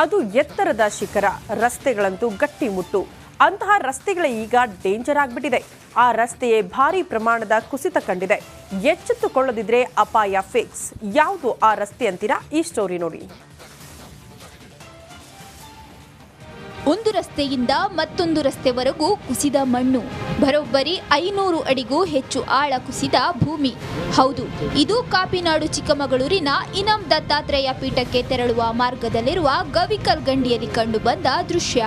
ಅದು ಎತ್ತರದ ಶಿಖರ, ರಸ್ತೆಗಳಂತೂ ಗಟ್ಟಿಮುಟ್ಟು. ಅಂತಹ ರಸ್ತೆಗಳೇ ಈಗ ಡೇಂಜರ್ ಆಗಿಬಿಟ್ಟಿದೆ. ಆ ರಸ್ತೆಯೇ ಭಾರಿ ಪ್ರಮಾಣದ ಕುಸಿತ ಕಂಡಿದೆ. ಎಚ್ಚೆತ್ತುಕೊಳ್ಳದಿದ್ರೆ ಅಪಾಯ ಫಿಕ್ಸ್. ಯಾವುದು ಆ ರಸ್ತೆ ಅಂತೀರಾ? ಈ ಸ್ಟೋರಿ ನೋಡಿ. ಒಂದು ರಸ್ತೆಯಿಂದ ಮತ್ತೊಂದು ರಸ್ತೆವರೆಗೂ ಕುಸಿದ ಮಣ್ಣು, ಬರೋಬ್ಬರಿ 500 ಅಡಿಗೂ ಹೆಚ್ಚು ಆಳ ಕುಸಿದ ಭೂಮಿ. ಹೌದು, ಇದು ಕಾಪಿನಾಡು ಚಿಕ್ಕಮಗಳೂರಿನ ಇನಂ ದತ್ತಾತ್ರೇಯ ಪೀಠಕ್ಕೆ ತೆರಳುವ ಮಾರ್ಗದಲ್ಲಿರುವ ಗವಿಕಲ್ ಗಂಡಿಯಲ್ಲಿ ಕಂಡುಬಂದ ದೃಶ್ಯ.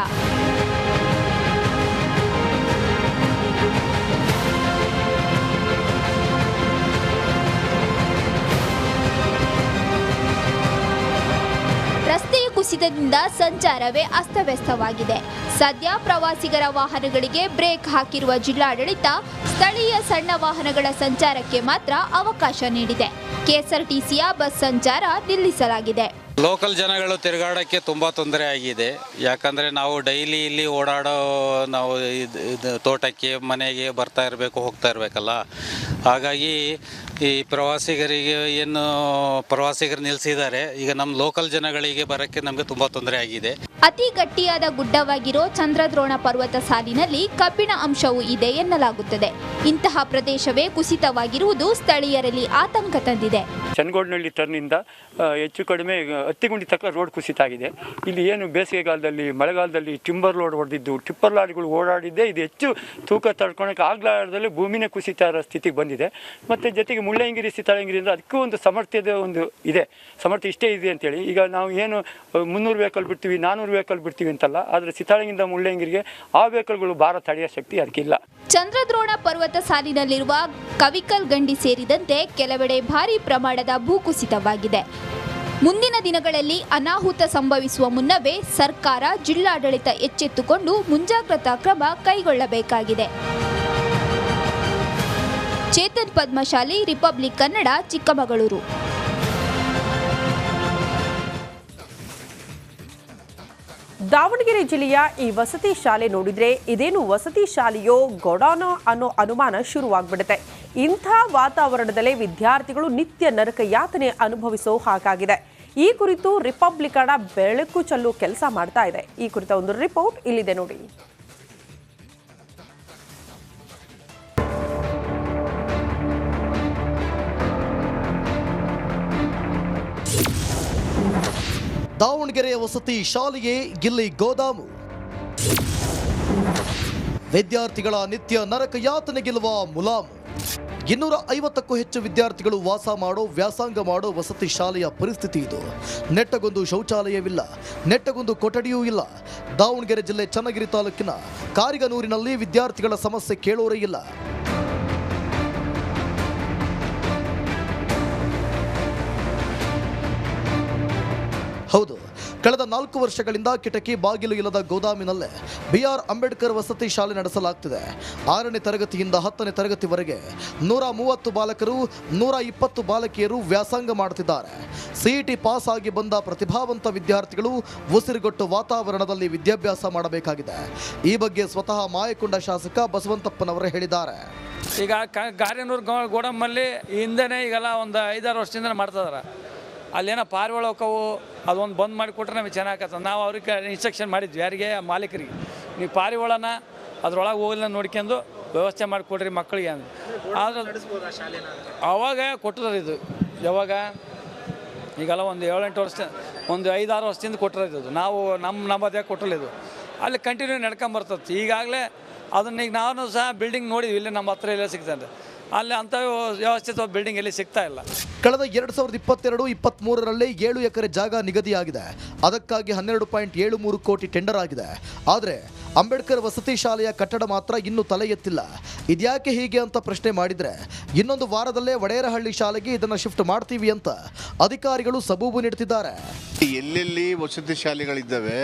ರಸ್ತೆಯ ಕುಸಿತದಿಂದ ಸಂಚಾರವೇ ಅಸ್ತವ್ಯಸ್ತವಾಗಿದೆ. ಸದ್ಯ ಪ್ರವಾಸಿಗರ ವಾಹನಗಳಿಗೆ ಬ್ರೇಕ್ ಹಾಕಿರುವ ಜಿಲ್ಲಾಡಳಿತ ಸ್ಥಳೀಯ ಸಣ್ಣ ವಾಹನಗಳ ಸಂಚಾರಕ್ಕೆ ಮಾತ್ರ ಅವಕಾಶ ನೀಡಿದೆ. ಕೆಎಸ್ಆರ್ಟಿಸಿಯ ಬಸ್ ಸಂಚಾರ ನಿಲ್ಲಿಸಲಾಗಿದೆ. ಲೋಕಲ್ ಜನಗಳು ತಿರುಗಾಡೋಕ್ಕೆ ತುಂಬ ತೊಂದರೆ ಆಗಿದೆ. ಯಾಕಂದರೆ ನಾವು ಡೈಲಿ ಇಲ್ಲಿ ಓಡಾಡೋ ನಾವು ತೋಟಕ್ಕೆ ಮನೆಗೆ ಬರ್ತಾ ಇರಬೇಕು, ಹೋಗ್ತಾ ಇರಬೇಕಲ್ಲ. ಹಾಗಾಗಿ ಈ ಪ್ರವಾಸಿಗರು ನಿಲ್ಲಿಸಿದ್ದಾರೆ. ಈಗ ನಮ್ಮ ಲೋಕಲ್ ಜನಗಳಿಗೆ ಬರೋಕ್ಕೆ ನಮಗೆ ತುಂಬ ತೊಂದರೆ ಆಗಿದೆ. ಅತಿ ಗಟ್ಟಿಯಾದ ಗುಡ್ಡವಾಗಿರೋ ಚಂದ್ರದ್ರೋಣ ಪರ್ವತ ಸಾಲಿನಲ್ಲಿ ಕಬ್ಬಿಣ ಅಂಶವೂ ಇದೆ ಎನ್ನಲಾಗುತ್ತದೆ. ಇಂತಹ ಪ್ರದೇಶವೇ ಕುಸಿತವಾಗಿರುವುದು ಸ್ಥಳೀಯರಲ್ಲಿ ಆತಂಕ ತಂದಿದೆ. ಚನ್ನಗೋಡ್ನಹಳ್ಳಿ ಟರ್ನಿಂದ ಹೆಚ್ಚು ಕಡಿಮೆ ಹತ್ತಿಗುಂಡಿ ತಕ್ಕ ರೋಡ್ ಕುಸಿತ ಆಗಿದೆ. ಇಲ್ಲಿ ಏನು ಬೇಸಿಗೆಗಾಲದಲ್ಲಿ ಮಳೆಗಾಲದಲ್ಲಿ ಟಿಂಬರ್ ಲೋಡ್ ಹೊಡೆದಿದ್ದು, ಟಿಪ್ಪರ್ ಲಾರಿಗಳು ಓಡಾಡಿದ್ದೆ ಇದು ಹೆಚ್ಚು ತೂಕ ತಡ್ಕೊಳಕ್ಕೆ ಆಗ್ಲಾರದಲ್ಲಿ ಭೂಮಿನೇ ಕುಸಿತ ಸ್ಥಿತಿಗೆ ಬಂದಿದೆ. ಮತ್ತು ಜೊತೆಗೆ ಮುಳ್ಳಯ್ಯನಗಿರಿ ಸೀತಾಳಗಿರಿಯಿಂದ ಅದಕ್ಕೂ ಒಂದು ಸಾಮರ್ಥ್ಯದ ಒಂದು ಇದೆ, ಸಾಮರ್ಥ್ಯ ಇಷ್ಟೇ ಇದೆ ಅಂತೇಳಿ. ಈಗ ನಾವು ಏನು 300 ವೆಹಿಕಲ್ ಬಿಡ್ತೀವಿ, 400 ವೆಹಿಕಲ್ ಬಿಡ್ತೀವಿ ಅಂತಲ್ಲ, ಆದರೆ ಸೀತಾಳಗಿಂದ ಮುಳ್ಳಯ್ಯನಗಿರಿಗೆ ಆ ವೆಹಿಕಲ್ಗಳು ಭಾರ ತಡೆಯೋ ಶಕ್ತಿ ಅದಕ್ಕಿಲ್ಲ. ಚಂದ್ರದ್ರೋಣ ಪರ್ವತ ಸಾಲಿನಲ್ಲಿರುವ ಕವಿಕಲ್ ಗಂಡಿ ಸೇರಿದಂತೆ ಕೆಲವೆಡೆ ಭಾರಿ ಪ್ರಮಾಣದ ಭೂಕುಸಿತವಾಗಿದೆ. ಮುಂದಿನ ದಿನಗಳಲ್ಲಿ ಅನಾಹುತ ಸಂಭವಿಸುವ ಮುನ್ನವೇ ಸರ್ಕಾರ, ಜಿಲ್ಲಾಡಳಿತ ಎಚ್ಚೆತ್ತುಕೊಂಡು ಮುಂಜಾಗ್ರತಾ ಕ್ರಮ ಕೈಗೊಳ್ಳಬೇಕಾಗಿದೆ. ಚೇತನ್ ಪದ್ಮಶಾಲಿ, ರಿಪಬ್ಲಿಕ್ ಕನ್ನಡ, ಚಿಕ್ಕಮಗಳೂರು. ದಾವಣಗೆರೆ ಜಿಲ್ಲೆಯ ಈ ವಸತಿ ಶಾಲೆ ನೋಡಿದ್ರೆ ಇದೇನು ವಸತಿ ಶಾಲೆಯೋ ಗೋಡಾನೋ ಅನ್ನೋ ಅನುಮಾನ ಶುರುವಾಗ್ಬಿಡುತ್ತೆ. ಇಂಥ ವಾತಾವರಣದಲ್ಲೇ ವಿದ್ಯಾರ್ಥಿಗಳು ನಿತ್ಯ ನರಕ ಯಾತನೆ ಅನುಭವಿಸೋ ಹಾಗಾಗಿದೆ. ಈ ಕುರಿತು ರಿಪಬ್ಲಿಕ್ ಕನ್ನಡ ಬೆಳಕು ಚೆಲ್ಲೋ ಕೆಲಸ ಮಾಡ್ತಾ ಇದೆ. ಈ ಕುರಿತ ಒಂದು ರಿಪೋರ್ಟ್ ಇಲ್ಲಿದೆ ನೋಡಿ. ದಾವಣಗೆರೆ ವಸತಿ ಶಾಲೆಯೇ ಇಲ್ಲಿ ಗೋದಾಮು. ವಿದ್ಯಾರ್ಥಿಗಳ ನಿತ್ಯ ನರಕ ಯಾತನೆಗಿಲ್ವ ಮುಲಾಮು. 250ಕ್ಕೂ ಹೆಚ್ಚು ವಿದ್ಯಾರ್ಥಿಗಳು ವಾಸ ಮಾಡೋ, ವ್ಯಾಸಂಗ ಮಾಡೋ ವಸತಿ ಶಾಲೆಯ ಪರಿಸ್ಥಿತಿ ಇದು. ನೆಟ್ಟಗೊಂದು ಶೌಚಾಲಯವಿಲ್ಲ, ನೆಟ್ಟಗೊಂದು ಕೊಠಡಿಯೂ ಇಲ್ಲ. ದಾವಣಗೆರೆ ಜಿಲ್ಲೆ ಚನ್ನಗಿರಿ ತಾಲೂಕಿನ ಕಾರಿಗನೂರಿನಲ್ಲಿ ವಿದ್ಯಾರ್ಥಿಗಳ ಸಮಸ್ಯೆ ಕೇಳೋರೇ ಇಲ್ಲ. ಹೌದು, ಕಳೆದ 4 ವರ್ಷಗಳಿಂದ ಕಿಟಕಿ ಬಾಗಿಲು ಇಲ್ಲದ ಗೋದಾಮಿನಲ್ಲೇ BR ಅಂಬೇಡ್ಕರ್ ವಸತಿ ಶಾಲೆ ನಡೆಸಲಾಗ್ತಿದೆ. 6ನೇ ತರಗತಿಯಿಂದ 10ನೇ ತರಗತಿವರೆಗೆ 130 ಬಾಲಕರು, 120 ಬಾಲಕಿಯರು ವ್ಯಾಸಂಗ ಮಾಡುತ್ತಿದ್ದಾರೆ. CET ಪಾಸ್ ಆಗಿ ಬಂದ ಪ್ರತಿಭಾವಂತ ವಿದ್ಯಾರ್ಥಿಗಳು ಉಸಿರುಗೊಟ್ಟು ವಾತಾವರಣದಲ್ಲಿ ವಿದ್ಯಾಭ್ಯಾಸ ಮಾಡಬೇಕಾಗಿದೆ. ಈ ಬಗ್ಗೆ ಸ್ವತಃ ಮಾಯಕೊಂಡ ಶಾಸಕ ಬಸವಂತಪ್ಪನವರೇ ಹೇಳಿದ್ದಾರೆ. ಈಗ ಗಾರ್ಯನೂರು ಗೋಡಂಬಲ್ಲಿ ಹಿಂದೆನೇ ಈಗೆಲ್ಲ ಒಂದು 5-6 ವರ್ಷದಿಂದ ಮಾಡ್ತಿದ್ದಾರೆ. ಅಲ್ಲೇನೋ ಪಾರಿವಾಳ ಹೋಕವು, ಅದೊಂದು ಬಂದ್ ಮಾಡಿಕೊಟ್ರೆ ನಮಗೆ ಚೆನ್ನಾಗತ್ತೆ. ನಾವು ಅವ್ರಿಗೆ ಇನ್ಸ್ಟ್ರಕ್ಷನ್ ಮಾಡಿದ್ವಿ, ಯಾರಿಗೆ, ಮಾಲೀಕರಿಗೆ, ನೀವು ಪಾರಿವಾಳನ ಅದ್ರೊಳಗೆ ಹೋಗಲ್ಲ ನೋಡ್ಕೊಂಡು ವ್ಯವಸ್ಥೆ ಮಾಡಿಕೊಡ್ರಿ ಮಕ್ಕಳಿಗೆ ಅಂದ್ರೆ. ಆದ್ರೆ ಅವಾಗ ಕೊಟ್ಟಿರೋದು ಇದು ಯಾವಾಗ ಈಗೆಲ್ಲ ಒಂದು 7-8 ವರ್ಷ, ಒಂದು 5-6 ವರ್ಷದಿಂದ ಕೊಟ್ಟಿರೋದು. ನಾವು ನಮ್ಮದೇ ಕೊಟ್ಟಿಲ್ಲ ಇದು. ಅಲ್ಲಿ ಕಂಟಿನ್ಯೂ ನಡ್ಕೊಂಬರ್ತದೆ. ಈಗಾಗಲೇ ಅದನ್ನ ಈಗ ನಾನು ಸಹ ಬಿಲ್ಡಿಂಗ್ ನೋಡಿದ್ವಿ, ಇಲ್ಲಿ ನಮ್ಮ ಹತ್ರ ಎಲ್ಲ ಸಿಗ್ತದೆ. ಅಲ್ಲಿ ಅಂಥ ವ್ಯವಸ್ಥಿತ ಬಿಲ್ಡಿಂಗ್ ಎಲ್ಲಿ ಸಿಗ್ತಾ ಇಲ್ಲ. ಕಳೆದ 2022-23ರಲ್ಲಿ 7 ಎಕರೆ ಜಾಗ ನಿಗದಿಯಾಗಿದೆ. ಅದಕ್ಕಾಗಿ 12.73 ಕೋಟಿ ಟೆಂಡರ್ ಆಗಿದೆ. ಆದರೆ ಅಂಬೇಡ್ಕರ್ ವಸತಿ ಶಾಲೆಯ ಕಟ್ಟಡ ಮಾತ್ರ ಇನ್ನೂ ತಲೆ ಎತ್ತಿಲ್ಲ. ಇದ್ಯಾಕೆ ಹೀಗೆ ಅಂತ ಪ್ರಶ್ನೆ ಮಾಡಿದರೆ, ಇನ್ನೊಂದು ವಾರದಲ್ಲೇ ವಡೇರಹಳ್ಳಿ ಶಾಲೆಗೆ ಇದನ್ನು ಶಿಫ್ಟ್ ಮಾಡ್ತೀವಿ ಅಂತ ಅಧಿಕಾರಿಗಳು ಸಬೂಬು ನೀಡುತ್ತಿದ್ದಾರೆ. ಎಲ್ಲೆಲ್ಲಿ ವಸತಿ ಶಾಲೆಗಳಿದ್ದಾವೆ,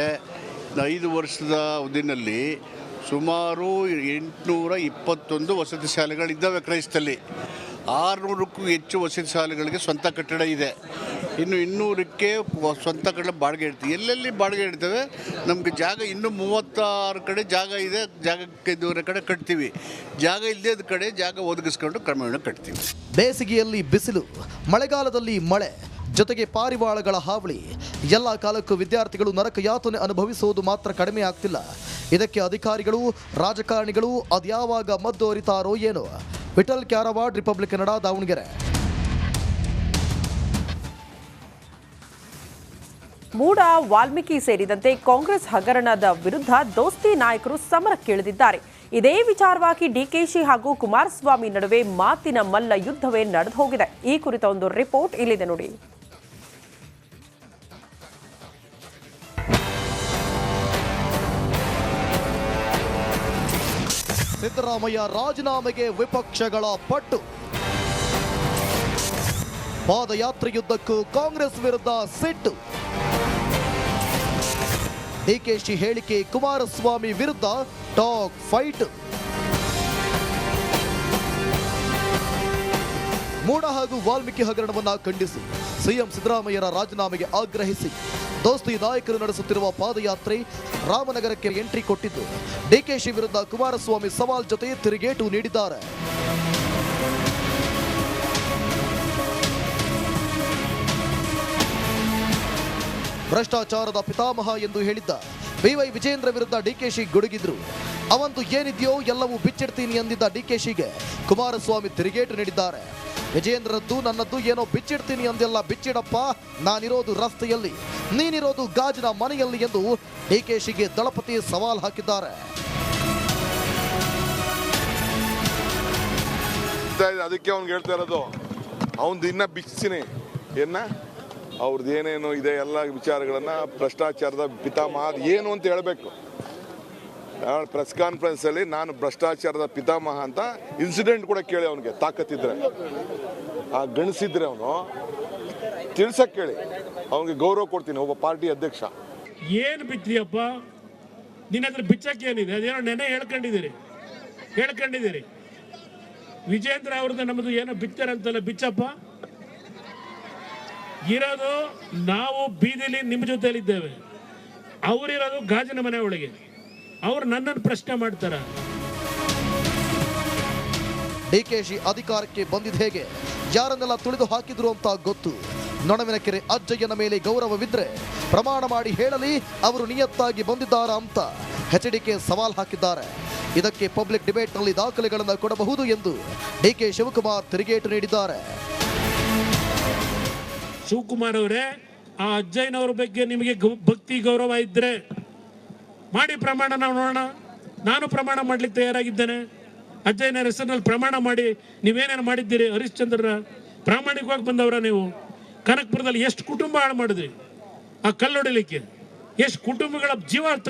5 ವರ್ಷದ ಅವಧಿನಲ್ಲಿ ಸುಮಾರು 821 ವಸತಿ ಶಾಲೆಗಳಿದ್ದಾವೆ ಕ್ರೈಸ್ತಲ್ಲಿ. 600ಕ್ಕೂ ಹೆಚ್ಚು ವಸತಿ ಶಾಲೆಗಳಿಗೆ ಸ್ವಂತ ಕಟ್ಟಡ ಇದೆ. ಇನ್ನು 200ಕ್ಕೆ ಸ್ವಂತ ಕಟ್ಟಡ ಬಾಡಿಗೆ ಇಡ್ತೀವಿ. ಎಲ್ಲೆಲ್ಲಿ ಬಾಡಿಗೆ ಇಡ್ತೇವೆ, ನಮಗೆ ಜಾಗ ಇನ್ನೂ 36 ಕಡೆ ಜಾಗ ಇದೆ. ಜಾಗಕ್ಕೆ ದೂರ ಕಡೆ ಕಟ್ತೀವಿ. ಜಾಗ ಇಲ್ಲದ ಕಡೆ ಜಾಗ ಒದಗಿಸ್ಕೊಂಡು ಕ್ರಮೇಣ ಕಟ್ತೀವಿ. ಬೇಸಿಗೆಯಲ್ಲಿ ಬಿಸಿಲು, ಮಳೆಗಾಲದಲ್ಲಿ ಮಳೆ, ಜೊತೆಗೆ ಪಾರಿವಾಳಗಳ ಹಾವಳಿ. ಎಲ್ಲ ಕಾಲಕ್ಕೂ ವಿದ್ಯಾರ್ಥಿಗಳು ನರಕ ಯಾತನೆ ಅನುಭವಿಸುವುದು ಮಾತ್ರ ಕಡಿಮೆ ಆಗ್ತಿಲ್ಲ. ಇದಕ್ಕೆ ಅಧಿಕಾರಿಗಳು, ರಾಜಕಾರಣಿಗಳು ಅದ್ಯಾವಾಗ ಮದ್ದು ಅರಿತಾರೋ ಏನೋ. ವಿಠಲ್ ಕ್ಯಾರವಾಡ್, ರಿಪಬ್ಲಿಕ್ ಕನ್ನಡ, ದಾವಣಗೆರೆ. ಮೂಡ, ವಾಲ್ಮೀಕಿ ಸೇರಿದಂತೆ ಕಾಂಗ್ರೆಸ್ ಹಗರಣದ ವಿರುದ್ಧ ದೋಸ್ತಿ ನಾಯಕರು ಸಮರಕ್ಕಿಳಿದಿದ್ದಾರೆ. ಇದೇ ವಿಚಾರವಾಗಿ ಡಿಕೆಶಿ ಹಾಗೂ ಕುಮಾರಸ್ವಾಮಿ ನಡುವೆ ಮಾತಿನ ಮಲ್ಲ ಯುದ್ಧವೇ ನಡೆದು ಹೋಗಿದೆ. ಈ ಕುರಿತ ಒಂದು ರಿಪೋರ್ಟ್ ಇಲ್ಲಿದೆ ನೋಡಿ. ಸಿದ್ದರಾಮಯ್ಯ ರಾಜೀನಾಮೆಗೆ ವಿಪಕ್ಷಗಳ ಪಟ್ಟು. ಪಾದಯಾತ್ರೆಯುದ್ದಕ್ಕೂ ಕಾಂಗ್ರೆಸ್ ವಿರುದ್ಧ ಸಿಟ್ಟು. ಡಿಕೆಶಿ ಹೇಳಿಕೆ, ಕುಮಾರಸ್ವಾಮಿ ವಿರುದ್ಧ ಟಾಕ್ ಫೈಟ್. ಮೂಡ ಹಾಗೂ ವಾಲ್ಮೀಕಿ ಹಗರಣವನ್ನ ಖಂಡಿಸಿ ಸಿಎಂ ಸಿದ್ದರಾಮಯ್ಯರ ರಾಜೀನಾಮೆಗೆ ಆಗ್ರಹಿಸಿ ದೋಸ್ತಿ ನಾಯಕರು ನಡೆಸುತ್ತಿರುವ ಪಾದಯಾತ್ರೆ ರಾಮನಗರಕ್ಕೆ ಎಂಟ್ರಿ ಕೊಟ್ಟಿದ್ದು, ಡಿಕೆಶಿ ವಿರುದ್ಧ ಕುಮಾರಸ್ವಾಮಿ ಸವಾಲ್ ಜೊತೆ ತಿರುಗೇಟು ನೀಡಿದ್ದಾರೆ. ಭ್ರಷ್ಟಾಚಾರದ ಪಿತಾಮಹ ಎಂದು ಹೇಳಿದ್ದ ಬಿವೈ ವಿಜೇಂದ್ರ ವಿರುದ್ಧ ಡಿಕೆಶಿ ಗುಡುಗಿದ್ರು. ಅವಂತೂ ಏನಿದೆಯೋ ಎಲ್ಲವೂ ಬಿಚ್ಚಿಡ್ತೀನಿ ಎಂದಿದ್ದ ಡಿಕೆಶಿಗೆ ಕುಮಾರಸ್ವಾಮಿ ತಿರುಗೇಟು ನೀಡಿದ್ದಾರೆ. ವಿಜೇಂದ್ರದ್ದು ನನ್ನದ್ದು ಏನೋ ಬಿಚ್ಚಿಡ್ತೀನಿ ಅಂದೆಲ್ಲ ಬಿಚ್ಚಿಡಪ್ಪ, ನಾನಿರೋದು ರಸ್ತೆಯಲ್ಲಿ, ನೀನಿರೋದು ಗಾಜಿನ ಮನೆಯಲ್ಲಿ ಎಂದು ಡಿಕೆಶಿಗೆ ದಳಪತಿ ಸವಾಲ್ ಹಾಕಿದ್ದಾರೆ. ಅದಕ್ಕೆ ಅವ್ನಿಗೆ ಹೇಳ್ತಾ ಇರೋದು, ಅವನು ಇನ್ನ ಬಿಚ್ಚಿನಿ ಅವ್ರದ್ದು ಏನೇನು ಇದೆ ಎಲ್ಲ ವಿಚಾರಗಳನ್ನ ಭ್ರಷ್ಟಾಚಾರದ ಪಿತಾಮಹ ಏನು ಅಂತ ಹೇಳಬೇಕು. ಪ್ರೆಸ್ ಕಾನ್ಫರೆನ್ಸಲ್ಲಿ ನಾನು ಭ್ರಷ್ಟಾಚಾರದ ಪಿತಾಮಹ ಅಂತ ಇನ್ಸಿಡೆಂಟ್ ಕೂಡ ಕೇಳಿ ಅವನಿಗೆ ತಾಕತ್ತಿದ್ರೆ, ಆ ಗಣಿಸಿದ್ರೆ ಅವನು ತಿಳ್ಸಕ್ ಕೇಳಿ, ಅವನಿಗೆ ಗೌರವ ಕೊಡ್ತೀನಿ ಒಬ್ಬ ಪಾರ್ಟಿ ಅಧ್ಯಕ್ಷ. ಏನು ಬಿಚ್ಚಿಯಪ್ಪ ನಿನ್ನ ಹತ್ರ ಬಿಚ್ಚಕ್ಕೆ ಏನಿದೆ? ಅದೇನೋ ನೆನೆ ಹೇಳ್ಕೊಂಡಿದ್ದೀರಿ. ವಿಜೇಂದ್ರ ಅವ್ರದ್ದು ನಮ್ಮದು ಏನೋ ಬಿಚ್ಚಾರಂತಲ್ಲ, ಬಿಚ್ಚಪ್ಪ. ಇರೋದು ನಾವು ಬೀದಿಲಿ ನಿಮ್ಮ ಜೊತೆಲಿದ್ದೇವೆ, ಅವರಿರೋದು ಗಾಜಿನ ಮನೆ ಒಳಗೆ. ಅವ್ರು ನನ್ನನ್ನು ಪ್ರಶ್ನೆ ಮಾಡ್ತಾರ. ಡಿಕೆಶಿ ಅಧಿಕಾರಕ್ಕೆ ಬಂದಿದ್ದು ಹೇಗೆ, ಯಾರನ್ನೆಲ್ಲ ತುಳಿದು ಹಾಕಿದ್ರು ಅಂತ ಗೊತ್ತು. ನೊಣವಿನ ಕೆರೆ ಅಜ್ಜಯ್ಯನ ಮೇಲೆ ಗೌರವವಿದ್ರೆ ಪ್ರಮಾಣ ಮಾಡಿ ಹೇಳಲಿ ಅವರು ನಿಯತ್ತಾಗಿ ಬಂದಿದ್ದಾರಾ ಅಂತ ಎಚ್ಡಿಕೆ ಸವಾಲ್ ಹಾಕಿದ್ದಾರೆ. ಇದಕ್ಕೆ ಪಬ್ಲಿಕ್ ಡಿಬೇಟ್ನಲ್ಲಿ ದಾಖಲೆಗಳನ್ನು ಕೊಡಬಹುದು ಎಂದು ಡಿಕೆ ಶಿವಕುಮಾರ್ ತಿರುಗೇಟು ನೀಡಿದ್ದಾರೆ. ಶಿವಕುಮಾರ್ ಅವರೇ, ಆ ಅಜ್ಜಯ್ಯನವ್ರ ಬಗ್ಗೆ ನಿಮಗೆ ಭಕ್ತಿ ಗೌರವ ಇದ್ರೆ ಮಾಡಿ ಪ್ರಮಾಣ, ನಾವು ನೋಡೋಣ. ನಾನು ಪ್ರಮಾಣ ಮಾಡ್ಲಿಕ್ಕೆ ತಯಾರಾಗಿದ್ದೇನೆ. ಅಜ್ಜಯ್ಯನ ಹೆಸರಿನಲ್ಲಿ ಪ್ರಮಾಣ ಮಾಡಿ ನೀವೇನೇನು ಮಾಡಿದ್ದೀರಿ? ಹರಿಶ್ಚಂದ್ರರ ಪ್ರಾಮಾಣಿಕವಾಗಿ ಬಂದವರ ನೀವು. ಕನಕಪುರದಲ್ಲಿ ಎಷ್ಟು ಕುಟುಂಬ ಹಾಳು ಮಾಡಿದ್ರಿ ಆ ಕಲ್ಲೊಡಿಲಿಕ್ಕೆ, ಎಷ್ಟು ಕುಟುಂಬಗಳ ಜೀವ